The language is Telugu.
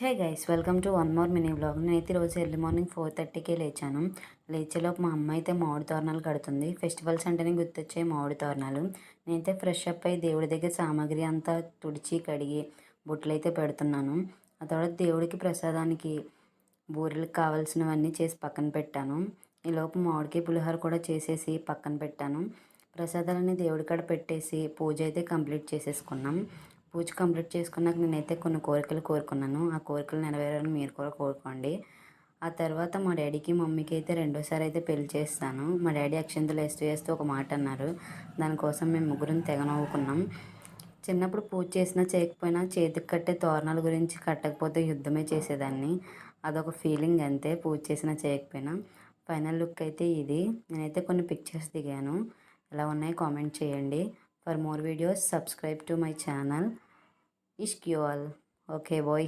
Hey guys, welcome to one more mini vlog. నేనైతే ఈరోజు ఎర్లీ మార్నింగ్ 4:30కే లేచాను. లేచేలోపు మా అమ్మ అయితే మామిడి తోరణాలు కడుతుంది. ఫెస్టివల్స్ అంటేనే గుర్తొచ్చే మామిడి తోరణాలు. నేనైతే ఫ్రెష్ అప్ అయ్యి దేవుడి దగ్గర సామాగ్రి అంతా తుడిచి కడిగి బొట్లు అయితే పెడుతున్నాను. ఆ తర్వాత దేవుడికి ప్రసాదానికి బూరెలకు కావాల్సినవన్నీ చేసి పక్కన పెట్టాను. ఈలోపు మామిడికాయ పులిహోర కూడా చేసేసి పక్కన పెట్టాను. ప్రసాదాలన్నీ దేవుడి కాడ పెట్టేసి పూజ అయితే కంప్లీట్ చేసేసుకున్నాం. పూజ కంప్లీట్ చేసుకున్నాక నేనైతే కొన్ని కోరికలు కోరుకున్నాను. ఆ కోరికలు నెరవేరాలని మీరు కూడా కోరుకోండి. ఆ తర్వాత మా డాడీకి మమ్మీకి అయితే రెండోసారి అయితే పెళ్లి చేస్తాను. మా డాడీ అక్షంతలు వేస్తూ వేస్తూ ఒక మాట అన్నారు. దానికోసం మేము ముగ్గురం తెగ నవ్వుకున్నాం. చిన్నప్పుడు పూజ చేసినా చేయకపోయినా చేతికి కట్టే తోరణాల గురించి కట్టకపోతే యుద్ధమే చేసేదాన్ని. అదొక ఫీలింగ్ అంతే, పూజ చేసినా చేయకపోయినా. ఫైనల్ లుక్ అయితే ఇది. నేనైతే కొన్ని పిక్చర్స్ దిగాను. ఎలా ఉన్నాయి కామెంట్ చేయండి. For more videos, subscribe to my channel. Ishq you all. Okay, boy.